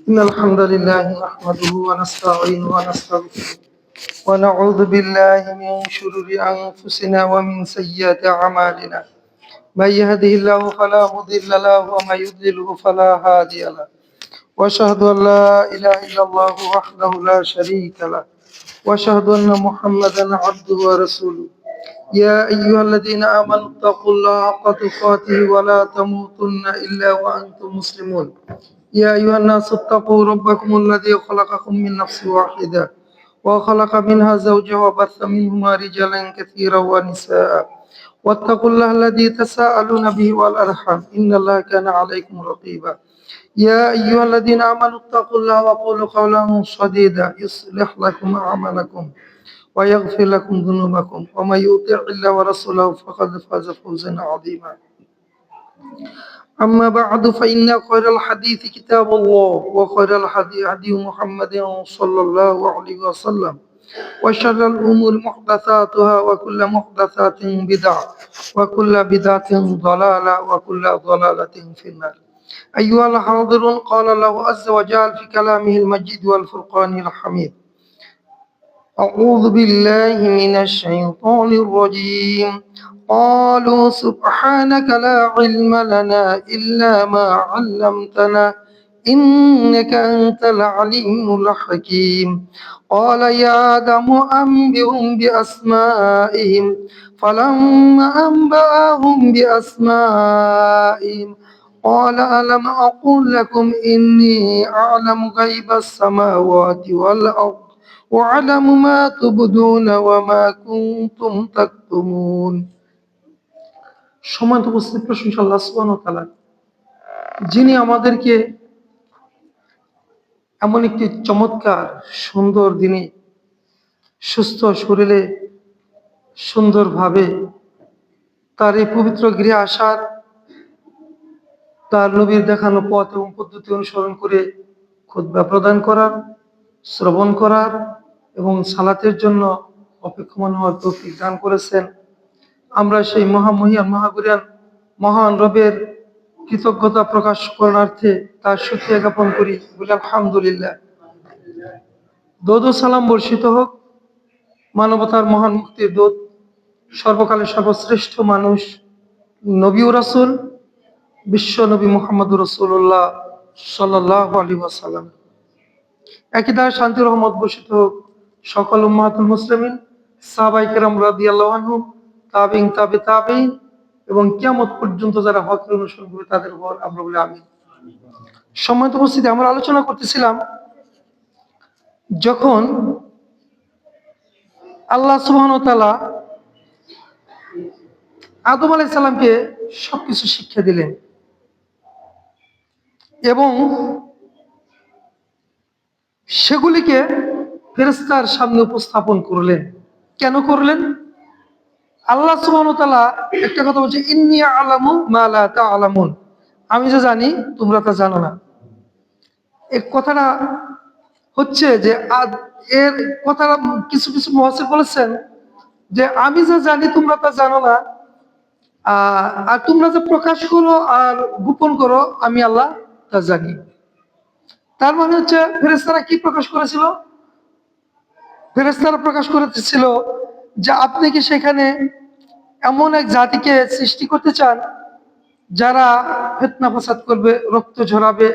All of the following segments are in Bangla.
إن الحمد لله نحمده ونستعينه ونستغفره ونعوذ بالله من شرور أنفسنا ومن سيئات أعمالنا من يهده الله فلا مضل له ومن يضلله فلا هادي له وأشهد أن لا إله إلا الله وحده لا شريك له وأشهد أن محمدا عبده ورسوله يا أيها الذين آمنوا اتقوا الله حق تقاته ولا تموتن إلا وأنتم مسلمون يا أيها الناس اتقوا ربكم الذي خلقكم من نفس واحدة وخلق منها زوجها وبث منهما رجالا كثيرا ونساء واتقوا الله الذي تساءلون به والأرحام إن الله كان عليكم رقيبا يا أيها الذين آمنوا اتقوا الله وقولوا قولا سديدا يصلح لكم أعمالكم ويغفر لكم ذنوبكم ومن يطع الله ورسوله فقد فاز فوزا عظيما أما بعد فإن خير الحديث كتاب الله وخير الهدي هدي محمد صلى الله عليه وسلم وشر الأمور محدثاتها وكل محدثات بدعة وكل بدعة ضلالة وكل ضلالة في النار أيها الحاضرون قال الله عز وجل في كلامه المجيد والفرقان الحميد أعوذ بالله من الشيطان الرجيم قالوا سبحانك لا علم لنا إلا ما علمتنا إنك أنت العليم الحكيم قال يا آدم أنبئهم بأسمائهم فلما أنبأهم بأسمائهم قال ألم أقل لكم إني أعلم غيب السماوات والأرض وأعلم ما تبدون وما كنتم تكتمون সম্মানিত উপস্থিত প্রশংসা আল্লাহ সুবহানাহু ওয়া তাআলা, যিনি আমাদেরকে এমন একটি চমৎকার সুন্দর দিনে সুস্থ শরীরে সুন্দরভাবে তার এই পবিত্র গৃহে আসার, তার নবীর দেখানো পথ এবং পদ্ধতি অনুসরণ করে খুতবা প্রদান করার, শ্রবণ করার এবং সালাতের জন্য অপেক্ষমান হওয়ার তৌফিক দান করেছেন। আমরা সেই মহামহিয়ান মহাগুরিয়ান মহান রবের কৃতজ্ঞতা প্রকাশ করণার্থে তার শুকরিয়া জ্ঞাপন করি, বলি আলহামদুলিল্লাহ। দরুদ ও সালাম বর্ষিত হোক মানবতার মহান মুক্তির দূত, সর্বকালের সর্বশ্রেষ্ঠ মানুষ, নবী ও রাসূল বিশ্ব নবী মুহাম্মদুর রাসূলুল্লাহ সাল্লাল্লাহু আলাইহি ওয়াসাল্লাম। একই দ্বারা শান্তি রহমত বর্ষিত হোক সকল উম্মাতুল মুসলিমিন, সাহাবায়ে কেরাম রাদিয়াল্লাহু আনহুম, তাবিঈন, তাবে তাবিঈন এবং কিয়ামত পর্যন্ত যারা হকের অনুসরণ করবে তাদের উপর আমরা বলি আমিন। সম্মানিত উপস্থিতি, আমরা আলোচনা করতেছিলাম যখন আল্লাহ সুবহানাহু ওয়া তাআলা আদম আলাইহিস সালামকে সবকিছু শিক্ষা দিলেন এবং সেগুলিকে ফেরেশতার সামনে উপস্থাপন করলেন। কেন করলেন? আল্লাহ সুবহানাহু ওয়া তাআলা একটা কথা বলছে, ইন্নী আ'লামু মা লা তা'লামুন, আমি যে জানি তোমরা তা জানো না। এই কথাটা হচ্ছে যে এর কথাটা কিছু কিছু মুফাসসির বলেছেন যে আমি যে জানি তোমরা তা জানো না, আর তোমরা যে প্রকাশ করো আর গোপন করো আমি আল্লাহ তা জানি। তার মানে হচ্ছে ফেরেশতারা কি প্রকাশ করেছিল? ফেরেশতারা প্রকাশ করেছিল যে আপনি কি সেখানে এমন এক জাতিকে সৃষ্টি করতে চান যারা ফিতনা ফাসাদ করবে, রক্ত ঝরাবে,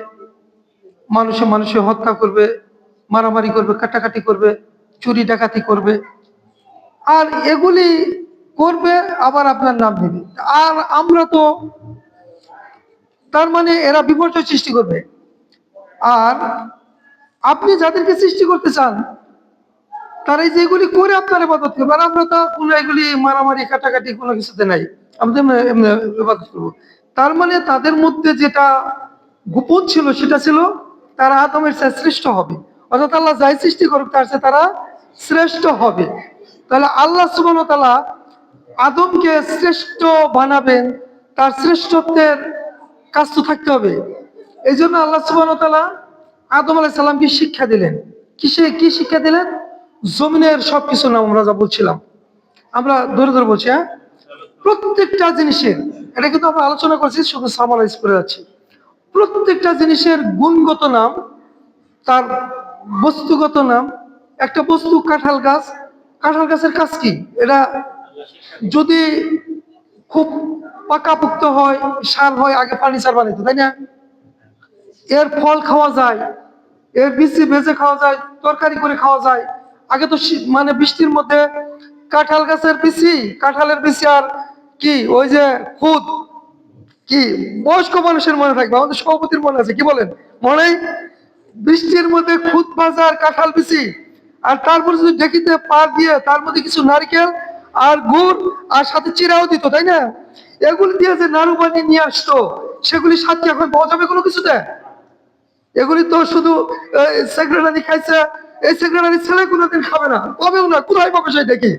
মানুষে মানুষে হত্যা করবে, মারামারি করবে, কাটাকাটি করবে, চুরি ডাকাতি করবে, আর এগুলি করবে আবার আপনার নাম নেবে। আর আমরা তো, তার মানে এরা বিপর্যয় সৃষ্টি করবে। আর আপনি যাদেরকে সৃষ্টি করতে চান তারা যেগুলি করে আপনার ইবাদত করবে, আর আমরা তো কোনো এগুলি মারামারি কাটাকাটি কোনো কিছুতে নাই, আমরা এমনি ইবাদত করবো। তার মানে তাদের মধ্যে যেটা গোপন ছিল সেটা ছিল তারা আদমের চেয়ে শ্রেষ্ঠ হবে, অর্থাৎ আল্লাহ যাই সৃষ্টি করুক তার চেয়ে তারা শ্রেষ্ঠ হবে। তাহলে আল্লাহ সুবহানাহু ওয়া তাআলা আদমকে শ্রেষ্ঠ বানাবেন, তার শ্রেষ্ঠত্বের কাজ তো থাকতে হবে। এই জন্য আল্লাহ সুবহানাহু ওয়া তাআলা আদম আলাইহিস সালামকে শিক্ষা দিলেন। কি শিক্ষা দিলেন? জমিনের সবকিছু নাম আমরা যা বলছিলাম, আমরা ধরে ধরে বলছি, প্রত্যেকটা জিনিসের, এটা কিন্তু আমরা আলোচনা করছি, শুধু সামারাইজ করে যাচ্ছি। প্রত্যেকটা জিনিসের গুণগত নাম, তার বস্তুগত নাম। একটা বস্তু কাঁঠাল গাছ, কাঁঠাল গাছের কাজ কি? এটা যদি খুব পাকাপোক্ত হয়, সার হয়, আগে ফার্নিচার বানাইতো, তাই না? এর ফল খাওয়া যায়, এর বিচি ভেজে খাওয়া যায়, তরকারি করে খাওয়া যায়। আগে তো মানে বৃষ্টির মধ্যে কাঁঠাল গাছের বিচি, কাঁঠালের বিচি আর কি ওই যে খুদ, কি বয়স্ক মানুষের মনে থাকবে, আমাদের সভাপতির মনে আছে, কি বলেন? মনে বৃষ্টির মধ্যে খুদ বাজার কাঁঠাল বিচি, আর তারপর যদি ঢেকিতে পা দিয়ে তার মধ্যে কিছু নারকেল আর গুড় আর সাথে চিরাও দিত, তাই না? এগুলি দিয়ে যে নাড়ু বানিয়ে নিয়ে আসতো, সেগুলি সাথে এখন পাওয়া যাবে কোনো কিছুতে? এগুলি তো শুধু সেক্রেটারি খাইছে, এই সেক্রেটারি ছেলে কোনোদিন খাবে না, পাবেও না, কোথায় পাবে সেই দেখি?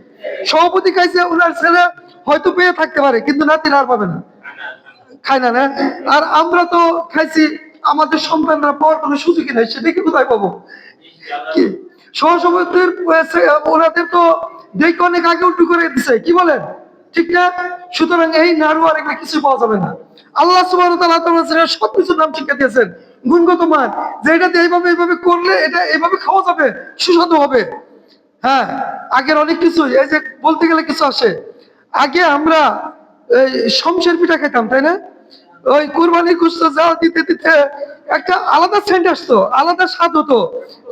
সভাপতি খাইছে, ওনার ছেলে হয়তো পেয়ে থাকতে পারে, কিন্তু নাতিরা আর পাবে না, খায় না, না? আর আমরা তো খাইছি, আমাদের সন্তানরা পাওয়ার কোনো সুযোগই নাই, সেটা কি কোথায় পাবো? কি সহসভাপতির ওনাদের তো দেখে অনেক আগে উল্টু করে দিছে, কি বলেন? ঠিক না? সুতরাং এই নাড়ু আর এগুলো কিছু পাওয়া যাবে না। আল্লাহ সুবহানাহু ওয়া তাআলা সবকিছুর নাম শিক্ষা দিয়েছেন, গুণগত মান, যে এটাতে এইভাবে এইভাবে করলে এটা এইভাবে খাওয়া যাবে, সুস্বাদু হবে। হ্যাঁ, আগের অনেক কিছু, এই যে বলতে গেলে কিছু আসে। আগে আমরা এই শমশের পিঠা খেতাম, তাই না? ওই কুরবানির গোশত জাল দিতে দিতে একটা আলাদা সেন্ট আসতো, আলাদা স্বাদ হতো,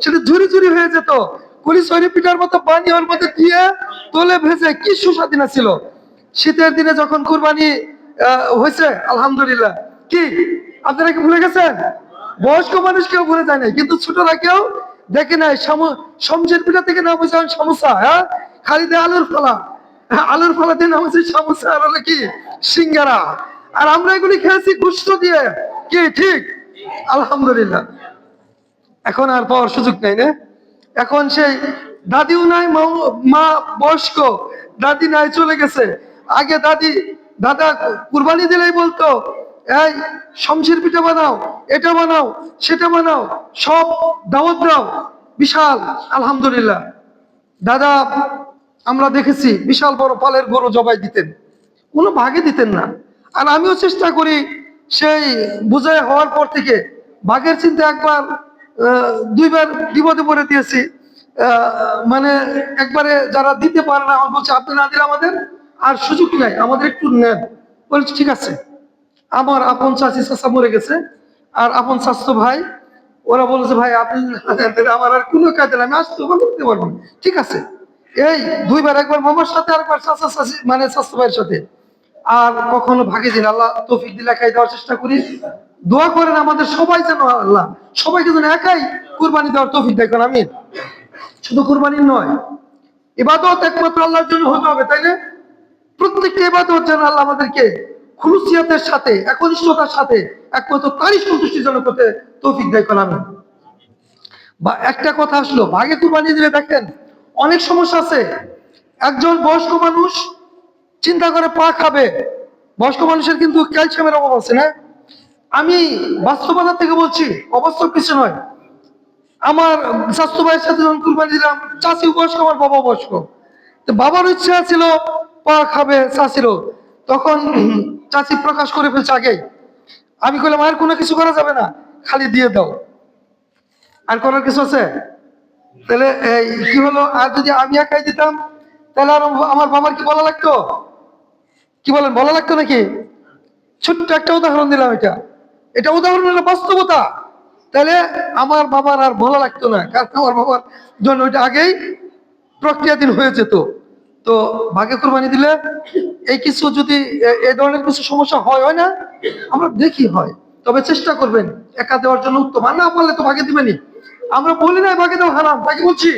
সেটা ঝুরি ঝুরি হয়ে যেত। কুলি সরি পিঠার মতো পানি ওর মধ্যে দিয়ে তোলে ভেজে কি সুস্বাদু না ছিল। শীতের দিনে যখন কুরবানি হয়েছে, আলহামদুলিল্লাহ, কি আপনারা কি ভুলে গেছেন? বয়স্ক মানুষ কেউ ভুলে যায় নাই, কিন্তু ছোটরা কেউ দেখে নাই। শমশের পিঠা থেকে নাম হয়েছে সমোসা, হ্যাঁ, খালি দিয়ে আলুর ফলা, আলুর ফলা দিয়ে নাম হয়েছে সমোসা, আর হলো কি সিঙ্গারা। আর আমরা এগুলি খেয়েছি গোশত দিয়ে, কি ঠিক? আলহামদুলিল্লাহ। এখন আর পাওয়ার সুযোগ নেই, না? এখন সেই দাদিও নাই, মা বয়স্ক, দাদি নাই, চলে গেছে। আগে দাদি দাদা কুরবানি দিলেই বলতো, এই শমশের পিঠা বানাও, এটা বানাও, সেটা বানাও, সব দাওয়াত দাও, বিশাল। আলহামদুলিল্লাহ, দাদা আমরা দেখেছি বিশাল বড় পালের গরু জবাই দিতেন, কোনো ভাগে দিতেন না। আর আমিও চেষ্টা করি, সেই বুঝাই হওয়ার পর থেকে ভাগের চিন্তা একবার দুইবার বিপদে পড়ে দিয়েছি। মানে একবারে যারা দিতে পারে না, আমার বলছে আপনি না দিলে আমাদের আর সুযোগ নাই, আমাদের একটু নেন। বলছি ঠিক আছে। আমার আপন চাচি চাচা মরে গেছে, আর আপন স্বাস্থ্য ভাই, ওরা বলেছে ভাই আপনি আমার আর কোনো কাজে আমি আসতে করতে পারবো না। ঠিক আছে, এই দুইবার, একবার মামার সাথে আর একবার চাচা চাচি মানে স্বাস্থ্য ভাইয়ের সাথে। আর কখনো ভাগে দিন, আল্লাহ তৌফিক দিলে খাই দেওয়ার চেষ্টা করি। দোয়া করেন আমাদের সবাই যেন আল্লাহ সবাইকে যেন একাই কুরবানি দেওয়ার তৌফিক দেখেন। আমি শুধু কুরবানির নয়, ইবাদত একমাত্র আল্লাহর জন্য হতে হবে, তাই না? প্রত্যেকটা ইবাদত যেন আল্লাহ আমাদেরকে খুলুসিয়াতের সাথে, একনিষ্ঠতার সাথে একমাত্র তারই সন্তুষ্টিজনক হতে তৌফিক দেয়। আমি বা একটা কথা আসলো, ভাগে কুরবানি দিলে দেখেন অনেক সমস্যা আছে। একজন বয়স্ক মানুষ চিন্তা করে পা খাবে, বয়স্ক মানুষের কিন্তু ক্যালসিয়ামের অভাব আছে, না? আমি বাস্তবতা থেকে বলছি, অবাস্তব কিছু নয়। আমার স্বাস্থ্য ভাইয়ের সাথে যখন কুরবানি দিলাম, চাষি বয়স্ক, আমার বাবা বয়স্ক, তো বাবার ইচ্ছা ছিল পা খাবে চাষিরও, তখন চাষি প্রকাশ করে ফেলছে আগেই। আমি কইলাম আর কোনো কিছু করা যাবে না, খালি দিয়ে দাও, আর করার কিছু আছে? তাহলে এই কি হলো, আর যদি আমি একাই দিতাম তাহলে আর আমার বাবার কি বলা লাগতো? কি বলেন, বলা লাগতো নাকি? ছোট্ট একটা উদাহরণ দিলাম, এটা এটা উদাহরণ হলো বাস্তবতা। তাহলে আমার বাবার আর বলা লাগতো না, কারণ আমার বাবার জন্য ওইটা আগেই প্রক্রিয়াধীন হয়ে যেত। তো ভাগে কোরবানি দিলে এই কিছু যদি এই ধরনের কিছু সমস্যা হয়, হয় না? আমরা দেখি হয়, তবে চেষ্টা করবেন একা দেওয়ার জন্য উত্তম। আর না পারলে তো ভাগে দিবেনই। আমরা বলি নাই ভাগে দেওয়া হারাম, তাকে বলছি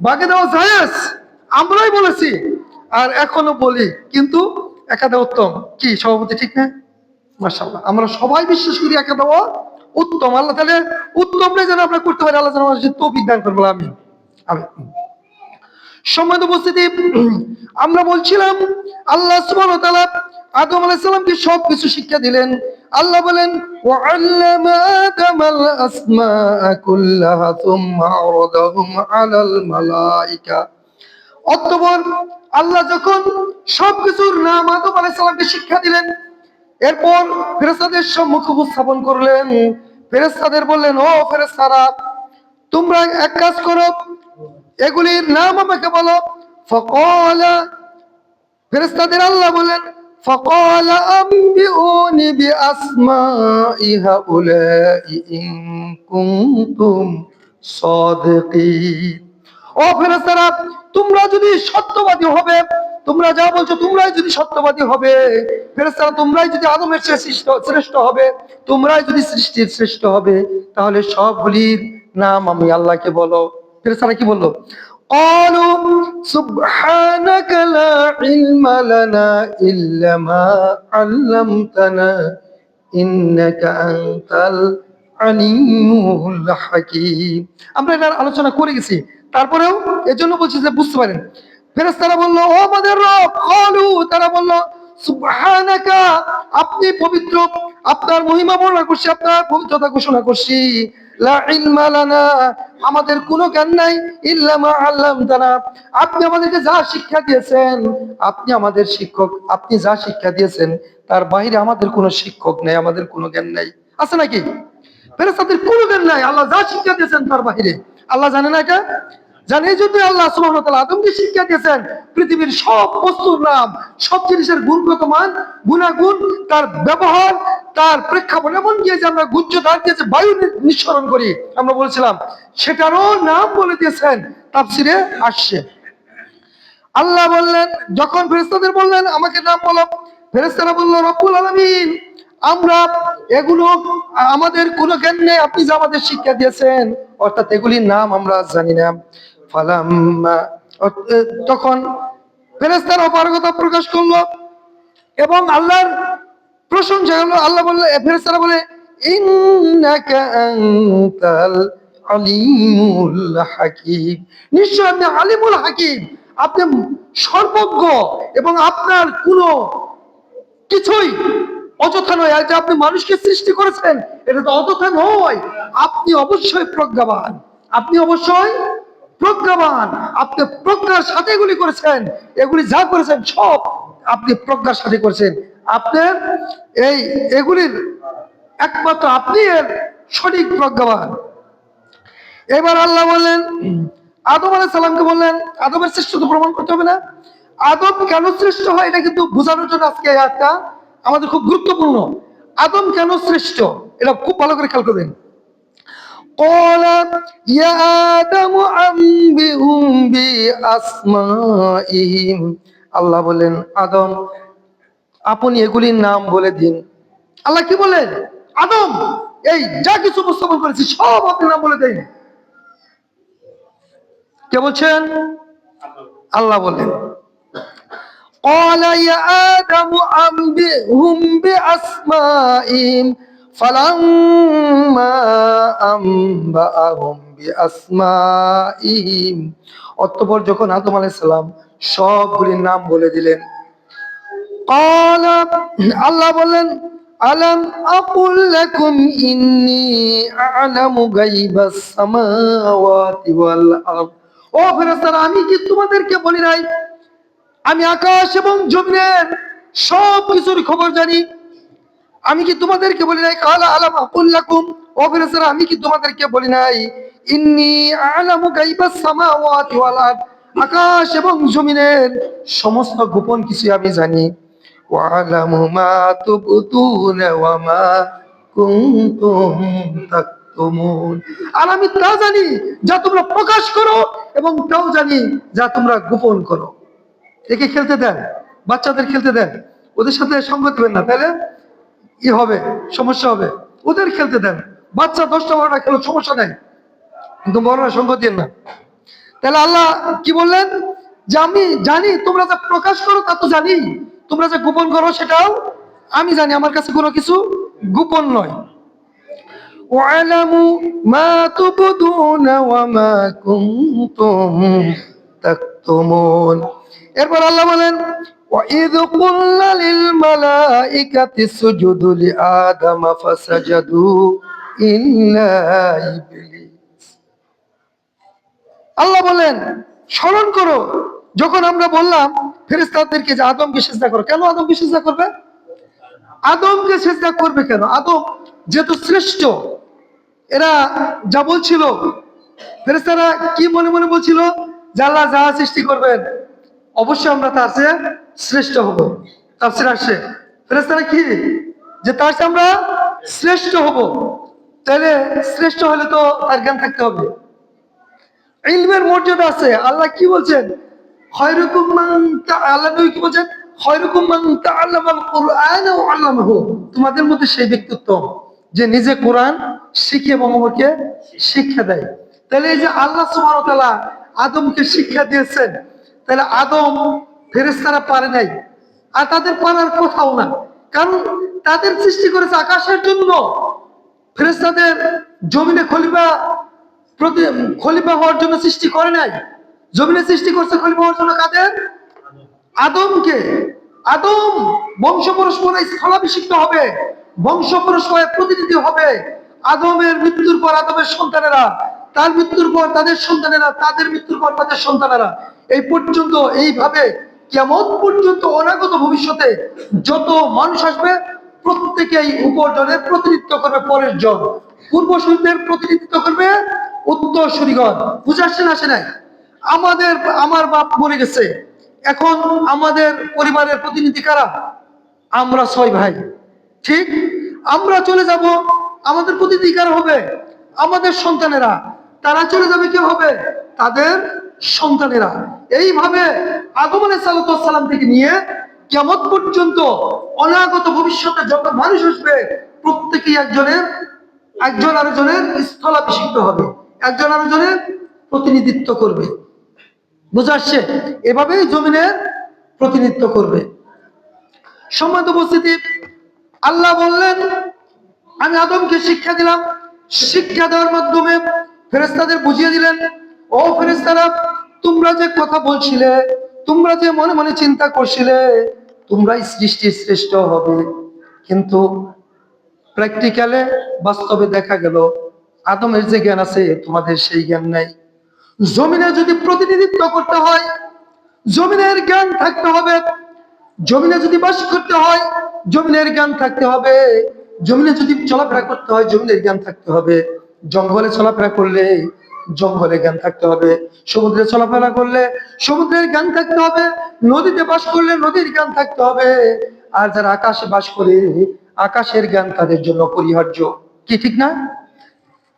ভাগে দেওয়া জায়েজ, আমরাই বলেছি আর এখনো বলি, কিন্তু একা দেওয়া উত্তম। কি সভাপতি, ঠিক না? মাশাআল্লাহ, আমরা সবাই বিশ্বাস করি একা দেওয়া উত্তম। আল্লাহ তাহলে উত্তমটাই যেন আমরা করতে পারি, আল্লাহ যেন আমাদের তৌফিক দান করবো। আমি আমি সম্মানিত উপস্থিতি, আমরা বলছিলাম আল্লাহ সুবহানাহু ওয়া তাআলা আদম আলাইহিস সালামকে সবকিছু শিক্ষা দিলেন। আল্লাহ বলেন ওয়া'আল্লামা আদামাল আসমাআ কুল্লাহা সুম্মা আরাদাহুম আলাল মালাইকা। অতঃপর আল্লাহ যখন সবকিছুর নাম আদম আলাইহিস সালামকে শিক্ষা দিলেন, এরপর ফেরেশতাদের সম্মুখে উপস্থাপন করলেন। ফেরেশতাদের বললেন, ও ফেরেশতারা, তোমরা এক কাজ করো, এগুলির নাম আমাকে বলো। ফাকালা, ফেরেশতাদের আল্লাহ বলেন, ফাকালা আম্বিউনি বিআসমাই হাউলাই ইন কুনতুম সাদিকিন। ও ফেরেশতারা, তোমরা যদি সত্যবাদী হবে, তোমরা যা বলছো তোমরাই যদি সত্যবাদী হবে, ফেরেশতারা তোমরাই যদি আদমের চেয়ে শ্রেষ্ঠ হবে, তোমরাই যদি সৃষ্টির শ্রেষ্ঠ হবে, তাহলে সবগুলির নাম আমি আল্লাহকে বলো। ফেরেশতারা কি বললো? قالوا سبحانك لا علم لنا إلا ما علمتنا إنك أنت العليم الحكيم। আমরা এর আলোচনা করে গেছি, তারপরেও এজন্য বলছি যে বুঝতে পারেন। ফেরেশতারা বলল, ও আমাদের রব, ক্বালু, তারা বলল, সুবহানাকা, আপনি পবিত্র, আপনার মহিমা বর্ণনা করছি, আপনার পবিত্রতা ঘোষণা করছি। লা ইলমা লানা, আমাদের কোনো জ্ঞান নাই, ইল্লা মা আল্লামতানা, আপনি আমাদেরকে যা শিক্ষা দিয়েছেন, আপনি আমাদের শিক্ষক, আপনি যা শিক্ষা দিয়েছেন তার বাইরে আমাদের কোনো শিক্ষক নেই, আমাদের কোনো জ্ঞান নাই। আছে নাকি? ফেরেশতাদের কোনো জ্ঞান নাই, আল্লাহ যা শিক্ষা দিয়েছেন তার বাইরে। আল্লাহ জানে না এটা? জানে, এই জন্য আল্লাহ সুবহানাহু ওয়া তাআলা আদমকে শিক্ষা দিয়েছেন পৃথিবীর সব বস্তুর নাম, সব জিনিসের গুণগত মান, গুণাগুণ, তার ব্যবহার, তার প্রেক্ষাপট, এমন কি যে আমরা গুঞ্জধার দিয়ে যে বায়ু নিঃসরণ করি, আমরা বলছিলাম, সেটারও নাম বলে দিয়েছেন, তাফসিরে আসছে। আল্লাহ বললেন, যখন ফেরেশতাদের বললেন আমাকে নাম বলো, ফেরেশতারা বলল, রব্বুল আলামিন, আমরা এগুলো, আমাদের কোনো জ্ঞান নেই, আপনি যে আমাদের শিক্ষা দিয়েছেন, অর্থাৎ এগুলির নাম আমরা জানি না। ফালাম্মা, তখন ফেরেশতারা অপারগতা প্রকাশ করলো এবং আল্লাহর প্রশংসা হলো। আল্লাহ বলল, ফেরেশতারা বলে, ইন্নাকা আনতাল আলিমুল হাকিম, নিশ্চয় আপনি আলিমুল হাকিম, আপনি সর্বজ্ঞ এবং আপনার কোনো কিছুই অযথা নয়। আর যে আপনি মানুষকে সৃষ্টি করেছেন, এটা তো অযথা নয়, আপনি অবশ্যই প্রজ্ঞাবান, আপনি অবশ্যই প্রজ্ঞাবান, আপনি প্রজ্ঞার সাথে এগুলি করেছেন, এগুলি যা করেছেন সব আপনি প্রজ্ঞার সাথে করেছেন, আপনার এই এগুলির একমাত্র আপনি এর সঠিক প্রজ্ঞাবান। এবার আল্লাহ বললেন, আদম আলাইহিস সালামকে বললেন, আদমের শ্রেষ্ঠত্ব প্রমাণ করতে হবে না? আদম কেন শ্রেষ্ঠ হয় এটা কিন্তু বোঝানোর জন্য আজকে এই আয়াতটা আমাদের খুব গুরুত্বপূর্ণ। আদম কেন শ্রেষ্ঠ এটা খুব ভালো করে খেয়াল করবেন। قال يا آدم أنبئهم بأسمائهم, আল্লাহ বলেন, আদম, আপনি এগুলির নাম বলে দিন। আল্লাহ কি বলেন? আদম, এই যা কিছু উপস্থাপন করেছি সব আপনি নাম বলে দেন। কে বলছেন? আল্লাহ বলেন, قال يا آدم أنبئهم بأسمائهم فلما أنبأهم بأسمائهم, অতঃপর যখন আদম আলাইহিস সালাম সবগুলির নাম বলে দিলেন, قال, আল্লাহ বললেন, আলাম আকুল লাকুম ইন্নী আ'লামু গায়বাস সামাওয়াতি ওয়াল আরদ, ও ফেরেশতারা, আমি কি তোমাদেরকে বলি নাই আমি আকাশ এবং জমিনের সব কিছুর খবর জানি? আমি কি তোমাদেরকে বলি নাই? কালা আলাম আকুল লাকুম, ও ফেরেশতারা, আমি কি তোমাদেরকে বলি নাই ইন্নী আ'লামু গায়বাস সামাওয়াতি ওয়াল আরদ, আকাশ এবং জমিনের সমস্ত গোপন কিছু আমি জানি। ওয়া আ'লামু মা তুবতুনা ওয়া মা কুনতুম তাকতুমুন, আর আমি তা জানি যা তোমরা প্রকাশ করো এবং তাও জানি যা তোমরা গোপন করো। একে খেলতে দেন, বাচ্চাদের খেলতে দেন, ওদের সাথে সঙ্গ দিবেন না, তাহলে কি হবে, সমস্যা হবে। ওদের খেলতে দেন, বাচ্চা 10টা 12টা খেলো, সমস্যা নেই, কিন্তু বড়রা সঙ্গ দিন না। তাহলে আল্লাহ কি বললেন? যে আমি জানি, তোমরা যা প্রকাশ করো তা তো জানি, তোমরা যা গোপন করো সেটাও আমি জানি, আমার কাছে কোনো কিছু গোপন নয়। ওয়ালামু মা তুবদুনা ওয়া মা কুনতুম তাকতুমুন, এরপর আল্লাহ বলেন, وَإِذْ قُلْنَا لِلْمَلَائِكَةِ اسْجُدُوا لِآدَمَ فَسَجَدُوا إِلَّا إِبْلِيسَ, আল্লাহ বলেন, স্মরণ করো যখন আমরা বললাম ফেরেশতাদেরকে যে আদমকে সিজদা করো। কেন আদমকে সিজদা করবে? আদমকে সেজদা করবে কেন? আদম যেহেতু শ্রেষ্ঠ, এরা যা বলছিল, ফেরেশতারা কি মনে মনে বলছিল যে আল্লাহ যা সৃষ্টি করবেন অবশ্যই আমরা তার চেয়ে শ্রেষ্ঠ হব। তাফসীরে আসে ফেরেশতারা কি, যে তার চেয়ে আমরা শ্রেষ্ঠ হব। তাহলে শ্রেষ্ঠ হলে তো তার জ্ঞান থাকতে হবে, ইলমের মর্যাদা আছে। আল্লাহ কি বলছেন? খায়রুকুম মান আল্লাহ নবী কি বলছেন? খায়রুকুম মান তাআল্লামাল কুরআন ওয়া আল্লামাহু। তোমাদের মধ্যে সেই ব্যক্তিত্ব যে নিজে কোরআন শিখে এবং অন্যকে শিক্ষা দেয়। তাহলে এই যে আল্লাহ সুবহানাহু ওয়া তাআলা আদমকে শিক্ষা দিয়েছেন, তাহলে আদম ফেরেশতারা পারে নাই, আর তাদের পারার কথাও না। কারণ তাদের সৃষ্টি করেছে আকাশের জন্য, ফেরেশতাদের জমিনে খলিফা হওয়ার জন্য সৃষ্টি করে নাই। জমিনে সৃষ্টি করছে খলিফা হওয়ার জন্য কাদের? আদমকে। আদম বংশ পরস্পরে স্থলাভিষিক্ত হবে, বংশ পরস্পরের প্রতিনিধি হবে। আদমের মৃত্যুর পর আদমের সন্তানেরা, তার মৃত্যুর পর তাদের সন্তানেরা, তাদের মৃত্যুর পর তাদের সন্তানেরা, এই পর্যন্ত এইভাবে কিয়ামত পর্যন্ত অনাগত ভবিষ্যতে যত মানুষ আসবে প্রত্যেকেই উপার্জনের প্রতিনিধিত্ব করবে পরের জন, পূর্বসূরীদের প্রতিনিধিত্ব করবে উত্তরসূরিগণ। বুঝে আসছে না আসে নাই? আমার বাপ মরে গেছে, এখন আমাদের পরিবারের প্রতিনিধি কারা? আমরা 6 ভাই, ঠিক? আমরা চলে যাব, আমাদের প্রতিনিধি কারা হবে? আমাদের সন্তানেরা। তারা চলে যাবে, কি হবে? তাদের সন্তানেরা। এইভাবে আদম আলাইহিস সালাম থেকে নিয়ে কিয়ামত পর্যন্ত অনাগত ভবিষ্যতে যত মানুষ আসবে প্রত্যেকেই একজন আরেকজনের স্থলাভিষিক্ত হবে, একজন আরেকজনের প্রতিনিধিত্ব করবে। বুঝে আসছে? এভাবেই জমিনের প্রতিনিধিত্ব করবে। সম্মানিত উপস্থিতি, আল্লাহ বললেন আমি আদমকে শিক্ষা দিলাম। শিক্ষা দেওয়ার মাধ্যমে ফেরেশতাদের বুঝিয়ে দিলেন, ও ফেরেশতারা, তোমরা যে কথা বলছিলে, তোমরা যে মনে মনে চিন্তা করছিলে তোমরাই সৃষ্টির শ্রেষ্ঠ হবে, কিন্তু প্র্যাকটিক্যালে বাস্তবে দেখা গেল আদমের যে জ্ঞান আছে তোমাদের সেই জ্ঞান নাই। জমিনে যদি প্রতিনিধিত্ব করতে হয় জমিনের জ্ঞান থাকতে হবে, জমিনে যদি বাস করতে হয় জমিনের জ্ঞান থাকতে হবে, জমিনে যদি চলাফেরা করতে হয় জমিনের জ্ঞান থাকতে হবে, জঙ্গলে চলাফেরা করলে জঙ্গলে জ্ঞান থাকতে হবে, সমুদ্রে চলাফেরা করলে সমুদ্রের জ্ঞান থাকতে হবে, নদীতে বাস করলে নদীর জ্ঞান থাকতে হবে, আর যারা আকাশে বাস করে আকাশের জ্ঞান তাদের জন্য অপরিহার্য। কি ঠিক না?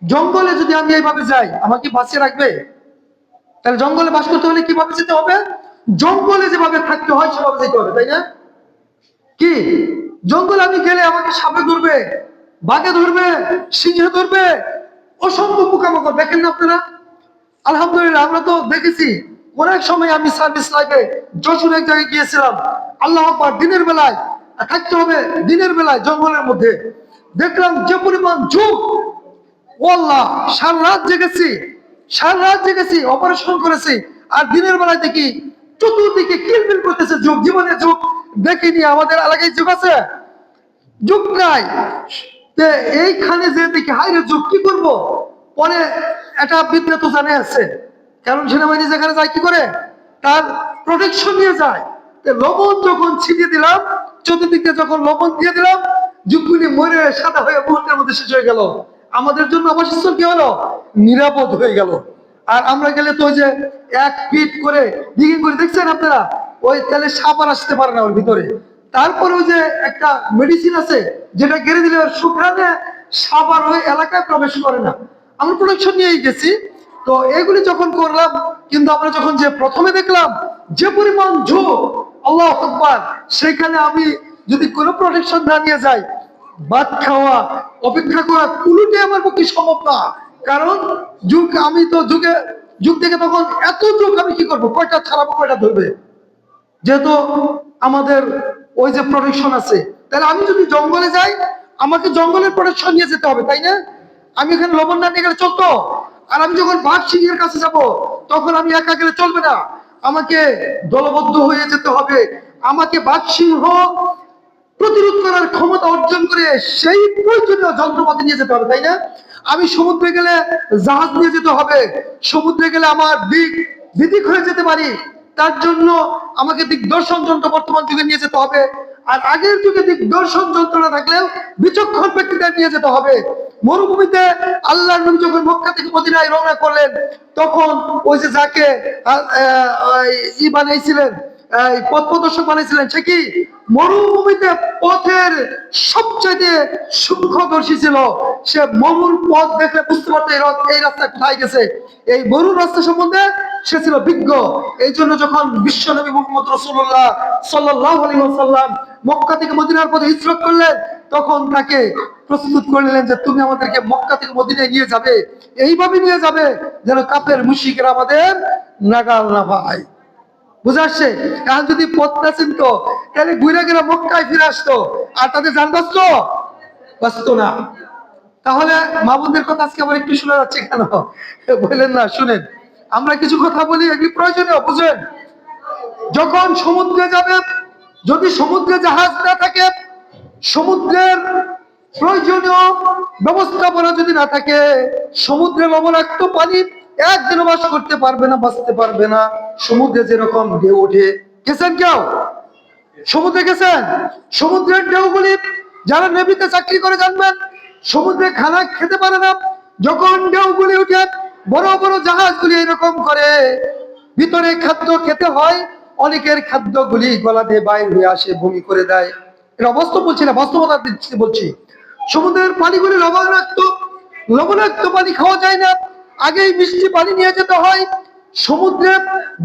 জঙ্গলে যদি আমি এইভাবে যাই আমাকে বাঁচিয়ে রাখবে? তাহলে জঙ্গলে বাস করতে হলে কিভাবে যেতে হবে? জঙ্গলে যেভাবে থাকতে হয় সেভাবে যেতে হবে, তাই না? কি জঙ্গলে আমি গেলে আমাকে সাপে ধরবে, বাঘে ধরবে, সিংহে ধরবে, অসংখ্য পোকামাকড়। দেখেন না আপনারা? আলহামদুলিল্লাহ আমরা তো দেখেছি। অনেক সময় আমি সার্ভিস লাইফে যশোর এক জায়গায় গিয়েছিলাম, আল্লাহ আকবার, দিনের বেলায় থাকতে হবে, দিনের বেলায় জঙ্গলের মধ্যে দেখলাম যে পরিমাণ ঝোঁক, ওয়াল্লাহ সারা রাত জেগেছি, সারা রাত জেগেছি, অপারেশন করেছি, আর দিনের বেলায় দেখি চতুর্দিকে কিলবিল করতেছে ঝোঁক। জীবনে ঝোঁক দেখিনি, আমাদের এলাকায় ঝোঁক আছে? ঝোঁক নাই। এইখানে যে দেখি হাইরে ঝোঁক, কি করবো? পরে এটা বিদ্যা তো জানে আছে, কারণ সেনাবাহিনী যেখানে যায় কি করে, তার প্রোটেকশন নিয়ে যায়। লবণ যখন ছিটিয়ে দিলাম, চতুর্দিকে যখন লবণ দিয়ে দিলাম, ঝোঁকগুলি মরে সাদা হয়ে মুহূর্তের মধ্যে শেষ হয়ে গেল। আমাদের জন্য আবাসস্থল কি হলো? নিরাপদ হয়ে গেল। আর আমরা গেলে তো ওই যে 1 ফিট করে দিকে করে, দেখছেন আপনারা? ওই তাহলে সাপ আর আসতে পারে না ওর ভিতরে। তারপরে ওই যে একটা মেডিসিন আছে যেটা গেড়ে দিলে শুকরানে সাপ আর ওই এলাকায় প্রবেশ করে না। আমরা প্রোটেকশন নিয়েই গেছি। তো এগুলি যখন করলাম, কিন্তু আমরা যখন যে প্রথমে দেখলাম যে পরিমাণ ঝোঁক, আল্লাহু আকবার, সেখানে আমি যদি কোনো প্রোটেকশন না নিয়ে যাই, ভাত খাওয়া, অপেক্ষা করা কোনোটাই আমার পক্ষে সম্ভব না। কারণ আমি তো যুগ থেকে তখন এত যুগ, আমি কি করবো? কয়টা ছাড়াবো, কয়টা ধরবে? যেহেতু আমাদের ওই যে প্রোটেকশন আছে, তাহলে আমি যদি জঙ্গলে যাই আমাকে জঙ্গলের প্রোটেকশন নিয়ে যেতে হবে, তাই না? আমি এখানে লবণ না নিয়ে গেলে চলতো? আর আমি যখন বাঘ সিংহের কাছে যাব তখন আমি একা গেলে চলবে না, আমাকে দলবদ্ধ হয়ে যেতে হবে। আমাকে বাঘ সিংহ প্রতিরোধ করার ক্ষমতা অর্জন করে সেই প্রয়োজনীয় যন্ত্রপাতি নিয়ে যেতে হবে, তাই না? আমি সমুদ্রে গেলে জাহাজ নিয়ে যেতে হবে, সমুদ্রে গেলে আমার বিদিক হয়ে যেতে পারি, তার জন্য আমাকে দিগদর্শন যন্ত্র বর্তমান যুগে নিয়ে যেতে হবে। আর আগের যুগে দিগদর্শন যন্ত্রণা থাকলেও বিচক্ষণ ব্যক্তিদের নিয়ে যেতে হবে। মরুভূমিতে আল্লাহর নবী যখন মক্কা থেকে মদিনায় রওনা করলেন, তখন ওই যে যাকে বানাইছিলেন, পথ প্রদর্শক বানাইছিলেন, সে কি মরুভূমিতে পথের সবচেয়ে সূক্ষ্মদর্শী ছিল। সে মরুর পথ দেখলে বুঝতে পারতো এই রাস্তা কোথায় গেছে। এই মরুর রাস্তা সম্বন্ধে সে ছিল বিজ্ঞ। এই জন্য যখন বিশ্ব নবী মুহাম্মদ রাসূলুল্লাহ সাল্লাল্লাহু আলাইহি ওয়াসাল্লাম মক্কা থেকে মদিনার পথে হিজরত করলেন, তখন তাকে প্রস্তুত করলেন যে তুমি আমাদেরকে মক্কা থেকে মদিনায় নিয়ে যাবে, এইভাবে নিয়ে যাবে যেন কাফের মুশরিকরা আমাদের নাগাল না পায়। বুঝে আসছে? এখন যদি পথটা চিনতো, তাহলে ঘুরে ঘুরে মক্কায় ফিরে আসতো, আর তাদের জান বাঁচতো না। তাহলে মা বোনদের কথা আজকে আবার একটু শোনা যাচ্ছে কেন বললেন না? শুনেন, আমরা কিছু কথা বলি, এগুলি প্রয়োজনীয়, বুঝেন। যখন সমুদ্রে যাবে, যদি সমুদ্রে জাহাজ না থাকে, সমুদ্রের প্রয়োজনীয় ব্যবস্থাপনা যদি না থাকে, সমুদ্রে লবণাক্ত পানি একদিনও বাস করতে পারবে না, বাঁচতে পারবে না। সমুদ্রে যেরকম ঢেউ ওঠে, গেছেন কেউ সমুদ্রে? গেছেন? সমুদ্রের ঢেউগুলি যারা নেভিতে চাকরি করে জানবেন, সমুদ্রে খানা খেতে পারে না। যখন ঢেউগুলি উঠে, বড় বড় জাহাজগুলি এরকম করে ভিতরে খাদ্য খেতে হয়, অনেকের খাদ্যগুলি গলা দিয়ে বাইর হয়ে আসে, বমি করে দেয়। এটা অবাস্তব বলছি না, বাস্তবতা বলছি। সমুদ্রের পানিগুলি লবণাক্ত, লবণাক্ত পানি খাওয়া যায় না, আগেই মিষ্টি পানি নিয়ে যেতে হয়। সমুদ্রে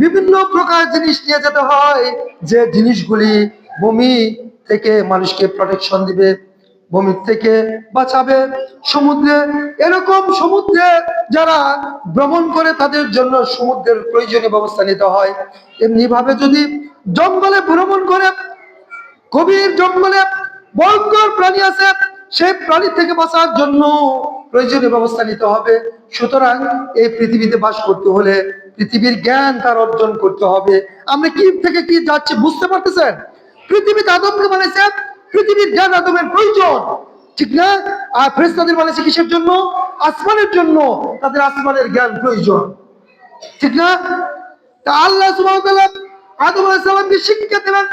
বিভিন্ন প্রকার জিনিস নিয়ে যেতে হয়, যে জিনিসগুলি বমি থেকে মানুষকে প্রোটেকশন দিবে, বমি থেকে বাঁচাবে। সমুদ্রে এরকম, সমুদ্রে যারা ভ্রমণ করে তাদের জন্য সমুদ্রের প্রয়োজনীয় ব্যবস্থা নিতে হয়। এমনি ভাবে যদি জঙ্গলে ভ্রমণ করে, গভীর জঙ্গলে ভয়ঙ্কর প্রাণী আছে, সেই প্রাণী থেকে বাঁচার জন্য প্রয়োজনীয় ব্যবস্থা নিতে হবে। সুতরাং এই পৃথিবীতে বাস করতে হলে পৃথিবীর জ্ঞান তার অর্জন করতে হবে। আমরা কি থেকে কি যাচ্ছি বুঝতে পারতেছেন? পৃথিবীতে আদমকে বানাইছে, পৃথিবীর জ্ঞান আদমের প্রয়োজন, ঠিক না? আর ফেরেশতাদের বানাইছে কিসের জন্য? আসমানের জন্য, তাদের আসমানের জ্ঞান প্রয়োজন, ঠিক না? তা আল্লাহ সুবহানাহু ওয়া তাআলা আদম আলাইহিস সালামকে শিক্ষা দিলেন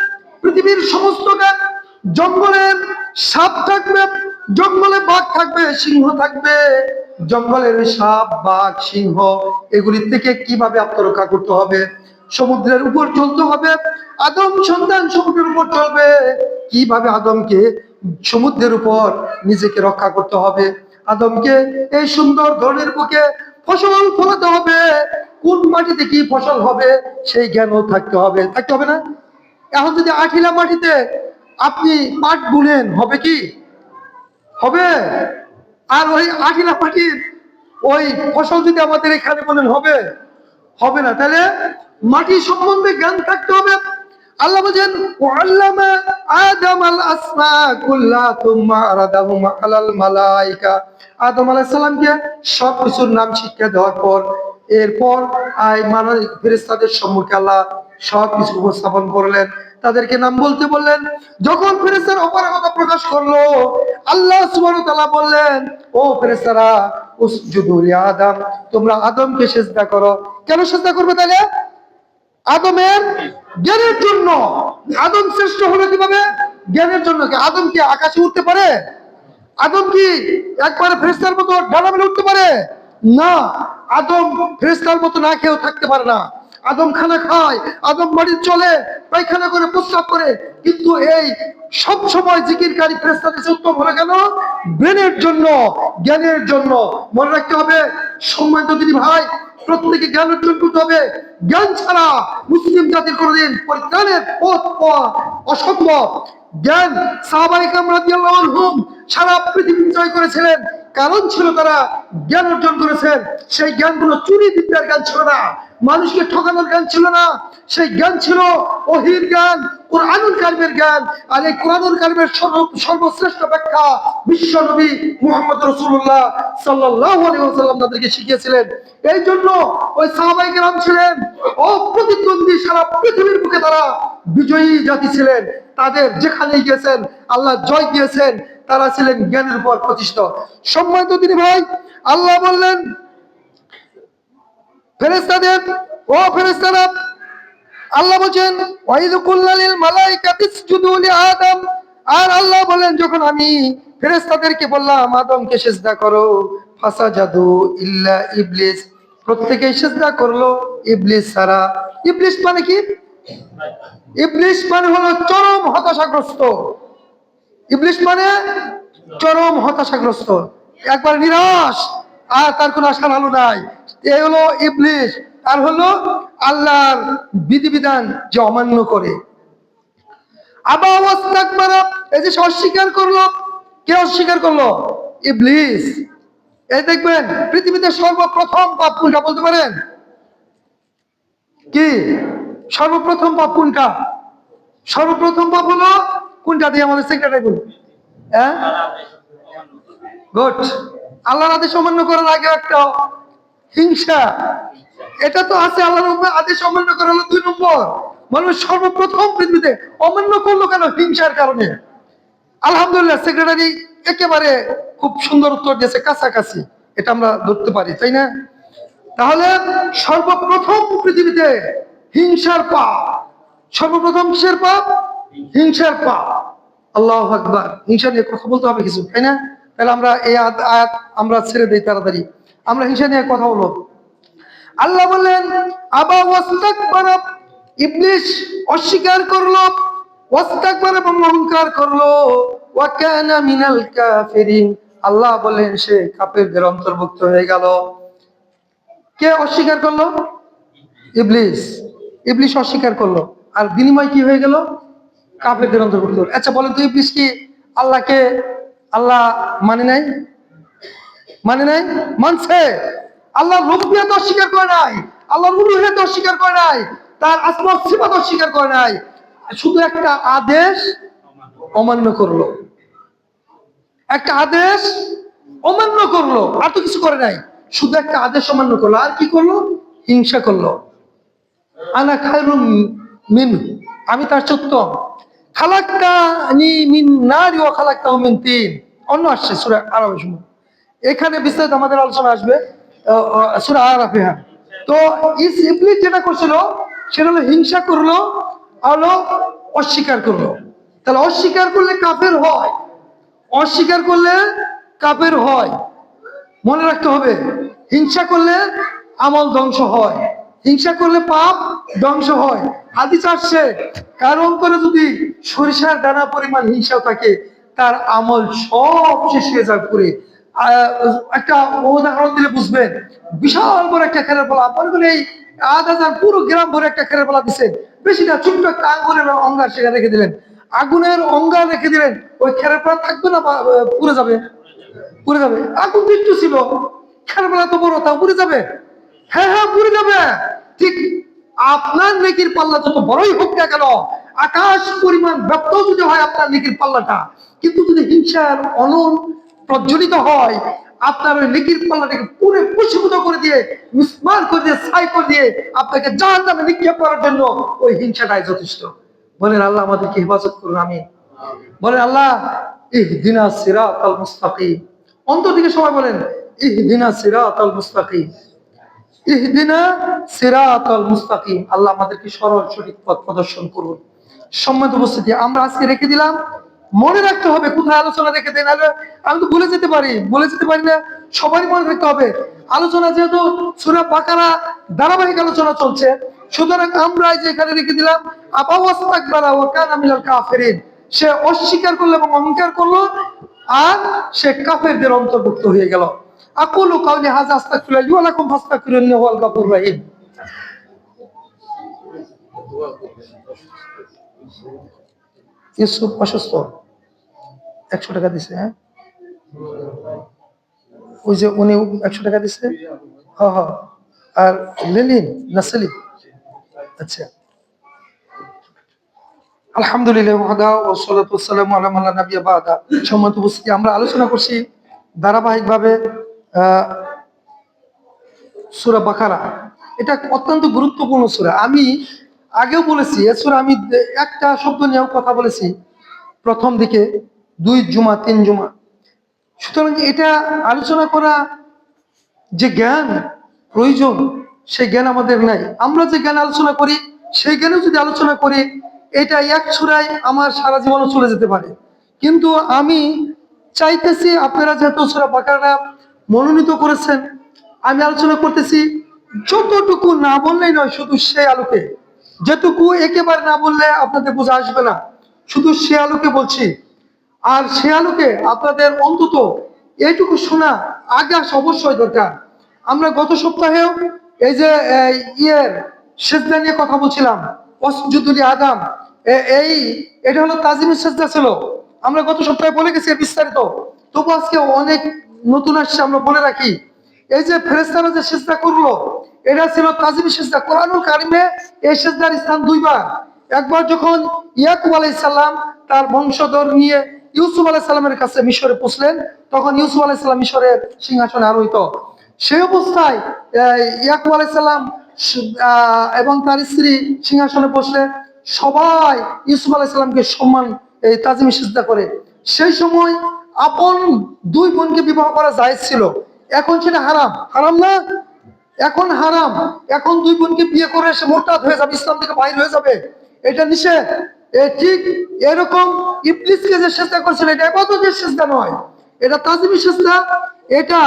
পৃথিবীর সমস্ত জ্ঞান। জঙ্গলের সাপ থাকবে, জঙ্গলে বাঘ থাকবে, সিংহ থাকবে। জঙ্গলের সাপ, বাঘ, সিংহ এগুলি থেকে কিভাবে আত্মরক্ষা করতে হবে। সমুদ্রের উপর চলতে হবে, আদম সন্তান সমুদ্রের উপর চলবে, কিভাবে আদমকে সমুদ্রের উপর নিজেকে রক্ষা করতে হবে। আদমকে এই সুন্দর ধরনের বুকে ফসল ফলাতে হবে, কোন মাটিতে কি ফসল হবে সেই জ্ঞানও থাকতে হবে, থাকতে হবে না? এখন যদি আঠিলা মাটিতে আপনি পাট বুনেন, হবে কি? হবে? আর ওই আঠিলা মাটির ওই ফসল যদি আমাদের এখানে বলেন, হবে? হবে না। তাহলে মাটি সম্বন্ধে জ্ঞান থাকতে হবে। আল্লাহ বলেন ওয়াল্লামা আদম আল আসমা কুল্লাহা তুম্মা আরাদাহুম আলাল মালাইকা। আদম আলাইহিস সালামকে সব কিছুর নাম শিক্ষা দেওয়ার পর, এরপর ফেরেশতাদের সম্মুখে আল্লাহ সব কিছু উপস্থাপন করলেন, তাদেরকে নাম বলতে বললেন। যখন ফেরেশতারা অপারগতা প্রকাশ করলো, আল্লাহ সুবহানাহু ওয়া তাআলা বললেন, ও ফেরেশতারা উসজুদু লি আদম, তোমরা আদমকে সিজদা করো। কেন সিজদা করবে তাহলে? আদমের জ্ঞানের জন্য। আদম শ্রেষ্ঠ হলো কিভাবে? জ্ঞানের জন্য। আদম কি আকাশে উঠতে পারে? আদম কি একবারে ফেরেশতার মতো ডানা মেলে উঠতে পারে? না। আদম ফেরেশতার মতো না খেয়েও থাকতে পারে না। আদম খানা খায়, আদম বাড়ি চলে, পায়খানা করে, প্রস্রাব করে, কিন্তু এই সব সময় জিকিরকারী ফেরেশতাদের উত্তম হলো কেন? ব্রেনের জন্য, জ্ঞানের জন্য। মনে রাখতে হবে সম্মানিত দিদি ভাই, প্রত্যেকে জ্ঞান অর্জন করতে হবে। জ্ঞান ছাড়া মুসলিম জাতির কোনদিন পরিত্রাণের পথ পাওয়া অসম্ভব। জ্ঞান, সাহাবায়ে কেরাম রাদিয়াল্লাহু আনহুম সারা পৃথিবী জয় করেছিলেন, কারণ ছিল তারা জ্ঞান অর্জন করেছেন। সেই জ্ঞানগুলো চুরি বিদ্যার জ্ঞান ছিল না, মানুষকে ঠকানোর জ্ঞান ছিল না, সেই জ্ঞান ছিল ওহীর জ্ঞান, কুরআনুল কারীমের জ্ঞান। আর এই কুরআনুল কারীমের সর্বশ্রেষ্ঠ ব্যাখ্যা বিশ্ব নবী মুহাম্মদ রাসূলুল্লাহ সাল্লাল্লাহু আলাইহি ওয়াসাল্লাম তাদেরকে শিখিয়েছিলেন। এই জন্য ওই সাহাবায়ে কেরাম ছিলেন অপ্রতিদ্বন্দ্বী, সারা পৃথিবীর বুকে তারা বিজয়ী জাতি ছিলেন। তাদের যেখানেই গেছেন আল্লাহ জয় দিয়েছেন, তারা ছিলেন জ্ঞানের উপর প্রতিষ্ঠিত। সম্মানিত দিনী ভাই, আল্লাহ বললেন ফেরেশতাদের, ও ফেরেশতারা, আল্লাহ বলেন ওয়াইদ কুল্লা লিল মালাইকাতি ইসজুদু লি আদম, আর আল্লাহ বলেন যখন আমি ফেরেশতাদেরকে বললাম আদমকে সিজদা করো, ফাসাজাদু ইল্লা ইবলিস, প্রত্যেকেই সিজদা করলো ইবলিস ছাড়া। ইবলিস মানে কি? ইবলিস মানে হলো চরম হতাশাগ্রস্ত। ইবলিস মানে চরম হতাশাগ্রস্ত, একবার নিরাশ, আর তার কোনো আশার আলো নাই। এই হলো ইবলিস। আর হলো আল্লাহর বিধিবিধান যে অমান্য করে। আবা ওয়াস্তাকবারা, এই যে অস্বীকার করলো, কে অস্বীকার করলো? ইবলিস। এই দেখবেন পৃথিবীতে সর্বপ্রথম পাপ কোনটা বলতে পারেন? কি সর্বপ্রথম পাপ কোনটা? সর্বপ্রথম পাপ হলো কোনটা দিয়ে আমাদের সেক্রেটারি বলুন? হ্যাঁ, গুড। আল্লাহর আদেশ অমান্য করার আগে একটা হিংসা, এটা তো আছে। আল্লাহর আদেশ অমান্য করা হলো 2 নম্বর। মানুষ সর্বপ্রথম পৃথিবীতে অমান্য করলো কেন? হিংসার কারণে। আলহামদুলিল্লাহ, সেক্রেটারি একেবারে খুব সুন্দর উত্তর দিয়েছে, কাছাকাছি, এটা আমরা ধরতে পারি, তাই না? তাহলে সর্বপ্রথম পৃথিবীতে হিংসার পাপ। সর্বপ্রথম কিসের পাপ? হিংসার পাপ। আল্লাহু আকবার। হিংসা নিয়ে কথা বলতে হবে কিছু, তাই না? তাহলে আমরা এই আয়াত আমরা ছেড়ে দেই তাড়াতাড়ি। আমরা হিংসা নিয়ে কথা বলবো। আল্লাহ বললেন আবা ওয়াস্তাকবারা, ইবলিস অস্বীকার করলো, ওয়াস্তাকবারা এবং অহংকার করলো, ওয়া কানা মিনাল কাফিরিন, আল্লাহ বলেন সে কাফেরদের অন্তর্ভুক্ত হয়ে গেল। কে অস্বীকার করলো? ইবলিস। ইবলিস অস্বীকার করলো, আর বিনিময় কি হয়ে গেল? কাফেরদের অন্তর্ভুক্ত। আচ্ছা বলেন তো, ইবলিস কি আল্লাহকে আল্লাহ মানে নাই? মানে নাই? মানছে। আল্লাহর রুবুবিয়্যাত অস্বীকার করে নাই, আল্লাহর উলুহিয়্যাত অস্বীকার করে নাই, তার আসমা ওয়া সিফাত অস্বীকার করে নাই, শুধু একটা আদেশ অমান্য করলো। একটা আদেশ অমান্য করলো, আর তো কিছু করে নাই। শুধু একটা আদেশ অমান্য করলো, আর কি করলো? হিংসা করলো। আনা খায়রুম মিনহু, আমি তার চেয়ে উত্তম। খালাকতানি মিন নারি ওয়া খালাকতাহু মিন তিন, অন্য আসছে সূরা আরাফের সময়। এখানে বিস্তারিত আমাদের আলোচনা আসবে সূরা আরাফে। হ্যাঁ, তো ইবলিস যেটা করছিল সেটা হলো হিংসা করলো, হলো অস্বীকার করলো। তাহলে অস্বীকার করলে কাফের হয়, অস্বীকার করলে কাফের হয়। মনে রাখতে হবে, হিংসা করলে আমল ধ্বংস হয়, হিংসা করলে পাপ ধ্বংস হয়। হাদিস আসছে, কার অন্তরে যদি সরিষার দানা পরিমাণ হিংসাও থাকে, তার আমল সব শেষ হয়ে যাবে পুরে। একটা উদাহরণ দিলে বুঝবেন। বিশাল বড় একটা খেলার পালা, মনে করেন এই 8,000 পুরো গ্রাম ভরে একটা খেলার পালা দিচ্ছেন, বেশি না, ছোট্ট একটা আগুনের অঙ্গার সেখানে রেখে দিলেন, আগুনের অঙ্গার রেখে দিলেন, ওই খেলার পালা থাকবে না? পুড়ে যাবে? পুড়ে যাবে। আগুন তো একটু ছিল, খেলাবেলা তো বড়, তা পুড়ে যাবে? হ্যাঁ হ্যাঁ, পুড়ে যাবে। ঠিক আপনার নেকির পাল্লা যত বড়ই হোক না কেন, আকাশ পরিমাণ ব্যপ্ত যদি হয় আপনার নেকির পাল্লাটা, কিন্তু যদি হিংসার অনল প্রজ্বলিত হয়, আপনার ওই নেকির পাল্লাটাকে পুরো পুষ্পিত করে দিয়ে, মিসমার করে দিয়ে, ছাই করে দিয়ে আপনাকে জাহান্নামে নিক্ষেপ করার জন্য ওই হিংসাটাই যথেষ্ট। বলেন আল্লাহ আমাদেরকে হেফাজত করুন, আমিন। বলেন আল্লাহ ইহদিনা সিরাতাল মুস্তাকিম। অন্তর থেকে সবাই বলেন ইহদিনা সিরাতাল মুস্তাকিম, ইহদিনা সিরাতাল মুস্তাকিম। আল্লাহ আমাদেরকে সরল সঠিক পথ প্রদর্শন করুন। সম্মানিত উপস্থিতি, আমরা আজকে রেখে দিলাম। মনে রাখতে হবে কোথায় আলোচনা রেখে দেন, আমি তো ভুলে যেতে পারি, বলে যেতে পারি না। সবারই মনে রাখতে হবে আলোচনা, যেহেতু সূরা বাকারা ধারাবাহিক আলোচনা চলছে, সুতরাং আমরা যে এখানে রেখে দিলাম আবা ওয়াস্তাকবারা ওয়া কানা মিনাল কাফিরিন, সে অস্বীকার করলো এবং অহংকার করলো, আর সে কাফেরদের অন্তর্ভুক্ত হয়ে গেল। আকুলু কাউলি হাযা আস্তাগফিরুল্লাহ লি ওয়া লাকুম ফাস্তাগফিরুহু ইন্নাহু হুয়াল গাফুরুর রহিম। ইউসুফ অসুস্থ, 100 টাকা দিছে। হ্যাঁ, ওই যে উনি 100 টাকা দিছে। হ্যাঁ হ্যাঁ। আর লেলিন না সেলিম? আচ্ছা, আলহামদুলিল্লাহ ওয়াহদা ওয়াসসালাতু ওয়াসসালামু আলা মান লা নাবিয়্যা বা'দা। সম্মানিত উপস্থিতি, আমরা আলোচনা করছি ধারাবাহিকভাবে সূরা বাকারা। এটা অত্যন্ত গুরুত্বপূর্ণ সূরা। আমি আগেও বলেছি, এ সূরা আমি একটা শব্দ নিয়েও কথা বলেছি প্রথম দিকে, 2 জুমা 3 জুমা। সুতরাং এটা আলোচনা করা, যে জ্ঞান প্রয়োজন, সেই জ্ঞান আমাদের নাই। আমরা যে জ্ঞান আলোচনা করি সেইখানেও যদি আলোচনা করি, এটা এক ছুরায় আমার সারা জীবনও চলে যেতে পারে। কিন্তু আমি চাইতেছি আপনারা যেহেতু সূরা বাকারা মনোনীত করেছেন, আমি আলোচনা করতেছি যতটুকু না বললেই নয়, শুধু সেই আলোকে, যেটুকু একেবারে না বললে আপনাদের বোঝা আসবে না, শুধু সে আলোকে বলছি। আর সে আলোকে আপনাদের অন্তত এইটুকু শোনা আগে আসা অবশ্যই দরকার। আমরা গত সপ্তাহেও এই যে ইয়ের সেজদা নিয়ে কথা বলছিলাম, ওয়াসজুদু আদম, এই এটা হলো তাজিমের সেজদা ছিল। আমরা গত সপ্তাহে বলে গেছি বিস্তারিত, তবু আজকে অনেক নতুন আসছে, আমরা বলে রাখি। এই যে ফেরেশতারা যে সেজদা করলো, এটা ছিল তাজিম সেজদা। কোরআনুল কারিমে এই সেজদার স্থান দুইবার। একবার যখন ইয়াকুব আলাইহিস সালাম তার বংশধর নিয়ে ইউসুফ আলাইহিস সালামের কাছে মিশরে পৌঁছলেন, তখন ইউসুফ আলাইহিস সালাম মিশরের সিংহাসনে আরোহিত। সেই অবস্থায় ইয়াকুব আলাইহিস সালাম এবং তার স্ত্রী সিংহাসনে বসলে সবাই ইউসুফ আলাইহিস সালামকে সম্মান এই তাজিম সিজদা করে। সেই সময় আপন দুই বোনকে বিবাহ করা জায়েজ ছিল, এখন সেটা হারাম। হারাম না? এখন হারাম। এখন দুই বোনকে বিয়ে করে সে মোরতাদ হয়ে যাবে, ইসলাম থেকে বাইর হয়ে যাবে, এটা নিষেধ। ঠিক এরকম ইবলিসকে যে সিজদা করছিল, এটা ইবাদতের সিজদা নয়, এটা তাজিমি সিজদা। এটা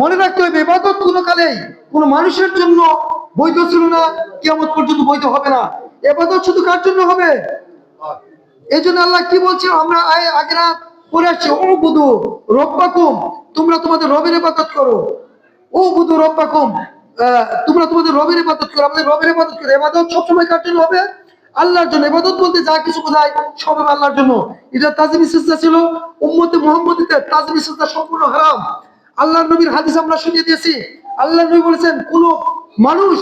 মনে রাখতে হবে, ইবাদত কোনো কালেই কোনো মানুষের জন্য বৈধ ছিল না, কিয়ামত পর্যন্ত বৈধ হবে না। ইবাদত শুধু কার জন্য হবে? এই জন্য আল্লাহ কি বলছে, আমরা আগে না পড়ে আসছি, ও বুধু রব্বাকুম, তোমরা তোমাদের রবের ইবাদত করো। ও বুধু রব্বাকুম, তোমরা তোমাদের রবের ইবাদত করো। আমাদের রবের ইবাদত করো। ইবাদত সবসময় কার জন্য হবে? আল্লাহর জন্য। ইবাদত বলতে যা কিছু বোঝায় সব আল্লাহর জন্য। এটা তাজিমি সিজদা ছিল। উম্মতে মুহাম্মাদীদের তাজিমি সিজদা সম্পূর্ণ হারাম। আল্লাহর নবীর হাদিস আমরা শুনিয়ে দিয়েছি। আল্লাহর নবী বলেছেন, কোন মানুষ,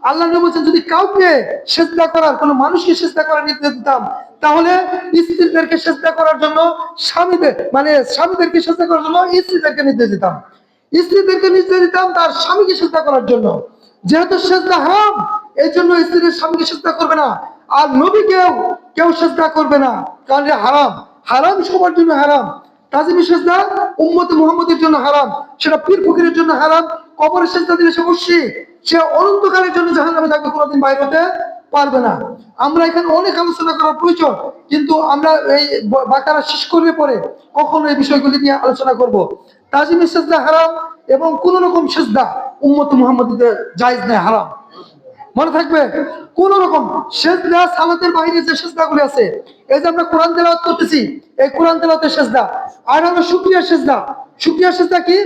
আল্লাহ নবী বলেছেন, যদি কাউকে সিজদা করার, কোন মানুষকে সিজদা করার নির্দেশ দিতাম, তাহলে স্ত্রীদেরকে সিজদা করার জন্য স্বামীদেরকে সিজদা করার জন্য স্ত্রীদেরকে নির্দেশ দিতাম, স্ত্রীদেরকে নির্দেশ দিতাম তার স্বামীকে সিজদা করার জন্য। যেহেতু সিজদা হারাম, এই জন্য স্ত্রীর স্বামীকে সিজদা করবে না, আর নবীকেও কেউ সিজদা করবে না, কারণ এটা হারাম। হারাম সবার জন্য হারাম। তাজিমি সিজদা উম্মতে মুহাম্মাদের জন্য হারাম, সেটা পীর ফকিরের জন্য হারাম। কবরে সিজদা দিলে সে অবশ্যই সে অনন্তকালের জন্য জাহান্নামে থাকবে, কোনোদিন বাইরে হতে পারবে না। আমরা এখানে অনেক আলোচনা করার প্রয়োজন, কিন্তু আমরা এই বাকারা শেষ করলে পরে কখনো এই বিষয়গুলি নিয়ে আলোচনা করব। তাজিমি সিজদা হারাম, এবং কোন রকম সিজদা উম্মতে মুহাম্মাদীদের জায়েজ নেই, হারাম। মনে থাকবে, কোন রকম সিজদা, সালাতের বাইরে যে সিজদাগুলি আছে, এই যে আমরা কোরআন তেলাওয়াত করতেছি, এই কোরআন তেলাওয়াতের সিজদা। আর হলো শুকরিয়া সিজদা। শুকরিয়া সিজদা কি?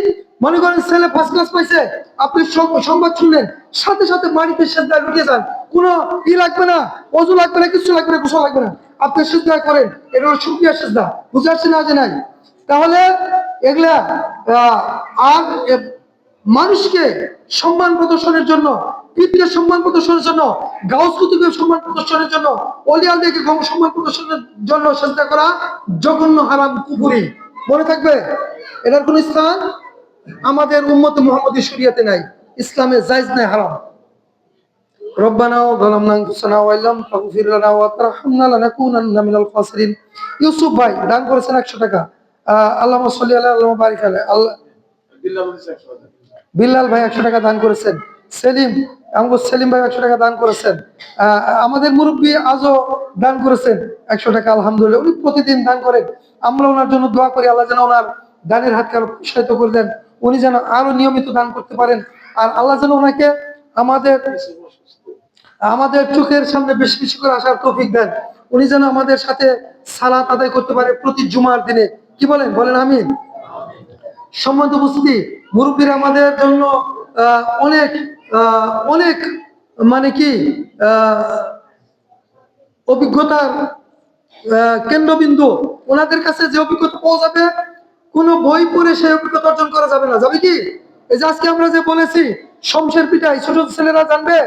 মনে করেন ছেলে ফার্স্ট ক্লাস পাইছে, আপনি সংবাদ শুনলেন, সাথে সাথে বাড়িতে সিজদা ঢুকে যান, কোনো ই লাগবে না, ওযু লাগবে না, কিছু লাগবে না, গোসল লাগবে না, আপনি সিজদা করেন। এটা হলো শুকরিয়া সিজদা। বুঝতে পারছেন না? যে নাই, তাহলে এগুলা আর মানুষকে সম্মান প্রদর্শনের জন্য, পীরকে সম্মান প্রদর্শনের জন্য, গাউস কুতুবের সম্মান প্রদর্শনের জন্য, ওলিয়াদেরকে সম্মান প্রদর্শনের জন্য সিজদা করা জঘন্য, হারাম, কুফরি। মনে থাকবে, এটার কোন স্থান আমাদের উম্মতে মুহাম্মাদী শরীয়তে নাই, ইসলামে জায়েজ নাই, হারাম। রব্বানা যালামনা আনফুসানা ওয়া ইল্লাম তাগফির লানা ওয়া তারহামনা লানাকুনান্না মিনাল খাসিরিন। ইউসুফ ভাই দান করেছেন 100 টাকা। আল্লাহুম্মা সাল্লি আলা আল্লাহুম্মা বারিক আলা। আল্লাহ বিল্লাল ভাই 100 টাকা দান করেছেন। সেলিম, আমাদের সেলিম ভাই 100 টাকা দান করেছেন। আমাদের মুরব্বী আজও দান করেছেন 100 টাকা। আলহামদুলিল্লাহ, উনি প্রতিদিন দান করেন। আমরা ওনার জন্য দোয়া করি, আল্লাহ যেন ওনার দানের হাতকে আরো প্রসারিত করে দেন, উনি যেন আরো নিয়মিত দান করতে পারেন। আর আল্লাহ যেন ওনাকে আমাদের আমাদের চোখের সামনে বেশি বেশি করে আসার তৌফিক দেন। উনি যেন আমাদের সাথে সালাত আদায় করতে পারে প্রতি জুমার দিনে। কি বলেন? বলেন আমিন। সম্মানিত উপস্থিতি, মুরব্বীরা আমাদের জন্য অনেক অনেক মানে কি অভিজ্ঞতার কেন্দ্রবিন্দু। ওনাদের কাছে যে অভিজ্ঞতা পাওয়া যাবে, কোনো বই পড়ে সেই অভিজ্ঞতা অর্জন করা যাবে না। যাবে কি? এই যে আজকে আমরা যে বলেছি শমশের পিঠাই, ছোট ছেলেরা জানবে,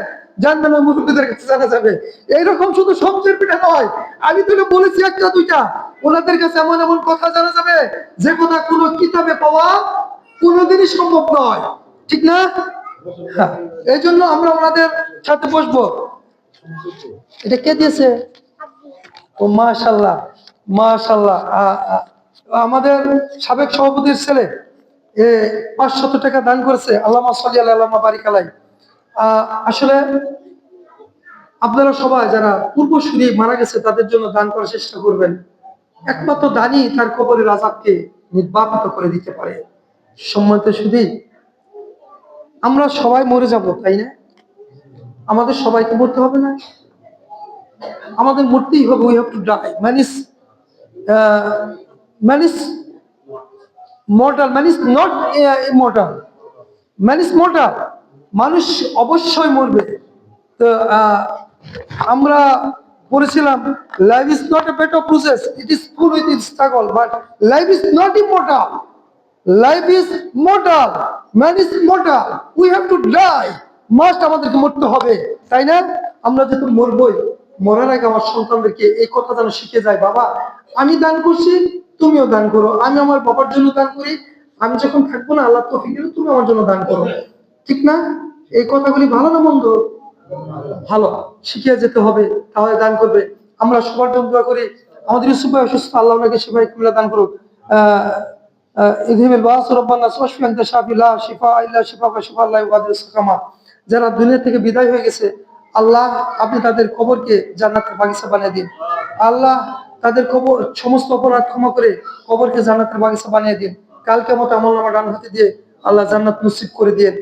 জানবে না, মুরব্বীদের কাছে জানা যাবে। এইরকম শুধু শমশের পিঠা নয়, আমি তো বলেছি একটা দুইটা, ওনাদের কাছে এমন এমন কথা জানা যাবে যে কথা কোনো কিতাবে পাওয়া কোনোদিনই সম্ভব নয়। ঠিক না? এই জন্য আমরা ওনাদের সাথে বসবো। এটা কে দিয়েছে? ও মাশাআল্লাহ, মাশাআল্লাহ। আমাদের সাবেক সভাপতির ছেলে 500 টাকা দান করেছে। আল্লাহুম্মা সাল্লি আলা আল্লাহুম্মা বারিক আলাই। আসলে আপনারা সবাই যারা পূর্বসূরি মারা গেছে তাদের জন্য দান করার চেষ্টা করবেন। একমাত্র দানই তার কবরের আযাবকে নির্বাপিত করে দিতে পারে। সম্মানিত সুধী, আমরা সবাই মরে যাব, তাই না? আমাদের সবাইকে মরতে হবে না? আমাদের মরতেই হবে। We have to die. Man is mortal, man is not immortal, man is mortal. মানুষ অবশ্যই মরবে। তো আমরা পড়েছিলাম, life is not a better process, it is full with its struggle, but life is not immortal, life is mortal, man is mortal, we have to die. Must আমাদেরকে মরতে হবে, তাই না? আমরা যেহেতু মরবই, মরার আগে আমার সন্তানদেরকে এই কথা যেন শিখে যায়, বাবা আমি দান করছি, তুমিও দান করো, আমি আমার বাবার জন্য দান করি, আমি যখন থাকবো না আল্লাহ তৌফিক দিলে তুমি আমার জন্য দান করো। ঠিক না? এই কথাগুলি ভালো না মন্দ? ভালো, শিখিয়ে যেতে হবে, তাহলে দান করবে। আমরা সবার জন্য দোয়া করি, আমাদের ইউসুফ ভাই অসুস্থ, আল্লাহ ওনাকে সেবাই কুমিল্লা দান করুক। ইদহিবিল বাস রব্বানা শাফি আনতা শাফি লা শিফা ইল্লা শিফাকা শিফাল্লাহি ওয়া আদিস সাকামা। যারা দুনিয়া থেকে বিদায় হয়ে গেছে, আল্লাহ আপনি তাদের কবরকে জান্নাতের বাগিচা বানিয়ে দিন। আল্লাহ তাদের কবর সমস্ত অপরাধ ক্ষমা করে কবরকে জান্নাতের বাগিচা বানিয়ে দিন। কাল কিয়ামতে আমলনামা ডান হাতে দিয়ে আল্লাহ জান্নাত নসিব করে দিন।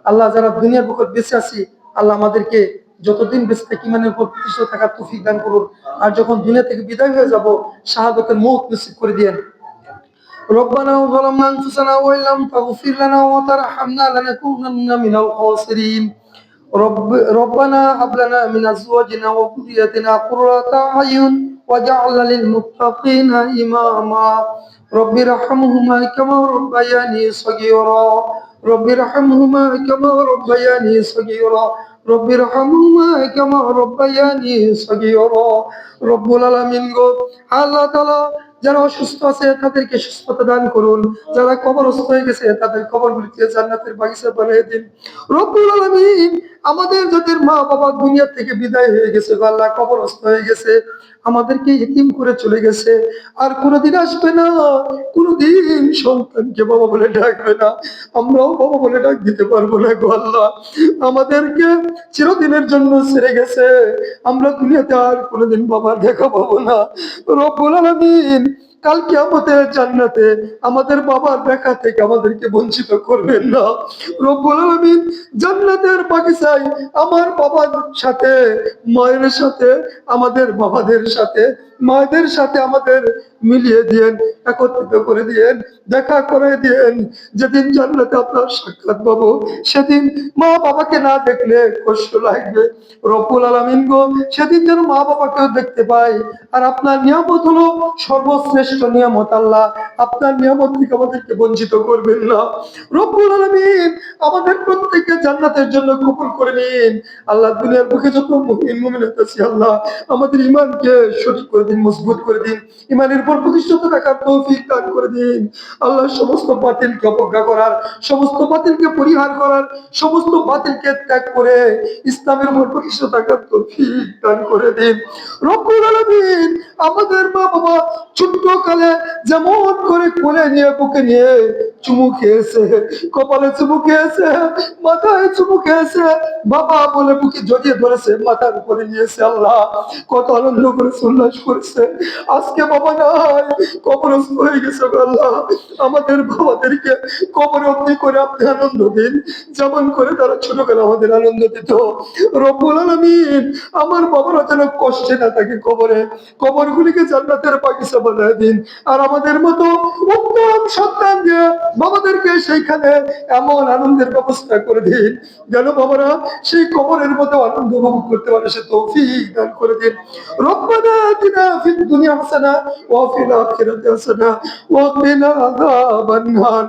আল্লাহ যারা দুনিয়ার বুকে বেঁচে আছি, আল্লাহ আমাদেরকে যতদিন বেঁচে থাকি ইমানের উপর প্রতিষ্ঠিত থাকার তৌফিক দান করুন। আর যখন দুনিয়া থেকে বিদায় হয়ে যাব, শাহাদাতের মউত নসিব করে দিন। ربنا ظلمنا انفسنا وان لم تغفر لنا وترحمنا لنكونن من الخاسرين. ربنا هب لنا من ازواجنا وذريتنا قرة اعين واجعلنا للمتقين اماما. رب ارحمهما كما ربياني صغيرا. رب ارحمهما كما ربياني صغيرا. رب ارحمهما كما ربياني صغيرا. رب العالمين গো আল্লাহ তাআলা, যারা অসুস্থ আছে তাদেরকে সুস্থতা দান করুন, যারা কবরস্থ হয়ে গেছে তাদের কবরগুলিকে জান্নাতের বাগিচা বানিয়ে দিন। রব্বুল আলামিন, আমাদের যাদের মা বাবা দুনিয়া থেকে বিদায় হয়ে গেছে, আল্লাহ কবরস্থ হয়ে গেছে, আমাদেরকে ইতিম করে চলে গেছে, আর কোনোদিন আসবে না, কোনোদিন সন্তানকে বাবা বলে ডাকবে না, আমরাও বাবা বলে ডাক দিতে পারবো না গো আল্লাহ। আমাদেরকে চিরদিনের জন্য ছেড়ে গেছে, আমরা দুনিয়াতে আর কোনোদিন বাবার দেখা পাবো না। রব্বুল আলামিন, কাল কিয়ামতে জান্নাতে আমাদের বাবার দেখা থেকে আমাদেরকে বঞ্চিত করবেন না। রব্বুল আলামিন, জান্নাতের বাগিচায় আমার বাবার সাথে মায়ের সাথে আমাদের বাবাদের সাথে মায়েদের সাথে আমাদের মিলিয়ে দিয়েন, একত্রিত করে দিয়েন, দেখা করে দিয়েন। যেদিন জান্নাতে আপনার সাক্ষাৎ পাবো, সেদিন মা বাবাকে না দেখলে কষ্ট লাগবে। রব্বুল আলামিন গো, সেদিন যেন মা বাবাকেও দেখতে পাই। আর আপনার নিয়ামত হলো সর্বশ্রেষ্ঠ নিয়ামত। আল্লাহ আপনার নিয়ামত থেকে আমাদেরকে বঞ্চিত করবেন না। রব্বুল আলামিন, আমাদের প্রত্যেককে জান্নাতের জন্য কবুল করে নিন। আল্লাহ দুনিয়ার বুকে যত মুমিন মুমিনাত আছে, আল্লাহ আমাদের ঈমানকে সঠিক করে দিন, মজবুত করে দিন, ঈমানের উপর প্রতিষ্ঠিত থাকার তৌফিক দান করে দিন। আল্লাহ সমস্ত বাতিলকে অবজ্ঞা করার, সমস্ত বাতিলকে পরিহার করার, সমস্ত বাতিলকে ত্যাগ করে ইসলামের উপর প্রতিষ্ঠিত থাকার তৌফিক দান করে দিন। রব্বুল আলামিন, আমাদের মা বাবা ছোট্ট কালে যেমন করে কোলে নিয়ে বুকে নিয়ে চুমু খেয়েছে, কপালে চুমু খেয়েছে, মাথায় চুমু খেয়েছে, বাবা বলে বুকে জড়িয়ে ধরেছে, মাথার উপরে নিয়েছে, আল্লাহ কত আনন্দ করে উল্লাস করেছে। আজকে বাবা নাই, কবরস্থ হয়ে গেছে আল্লাহ, আমাদের বাবাদেরকে কবরে অবধি করে আপনি আনন্দ দিন, যেমন করে তারা ছোটবেলা আমাদের আনন্দ দিত। রব্বুল আলামিন, আমার বাবারা যেন কষ্টে না থাকে কবরে, কবরগুলিকে জান্নাতের বাগিচা বানায় দিন। আর আমাদের মতো উত্তম সন্তান দিয়ে বাবাদেরকে সেইখানে এমন আনন্দের ব্যবস্থা করে দিন, যেন বাবারা সেই কবরের মতো আনন্দ উপভোগ করতে পারে, সে তৌফিক দান করে দিন। রব্বানা আতিনা ফিদ দুনিয়া হাসানা ওয়া ফিল আখিরাতি হাসানা ওয়া কিনা আযাবান নার।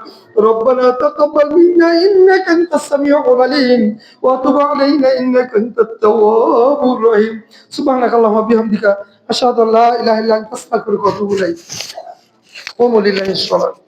ربنا تقبل منا انك انت السميع العليم وتب علينا انك انت التواب الرحيم. سبحانك اللهم وبحمدك اشهد ان لا اله الا انت استغفرك واتوب اليك. قوموا لله الصلاه.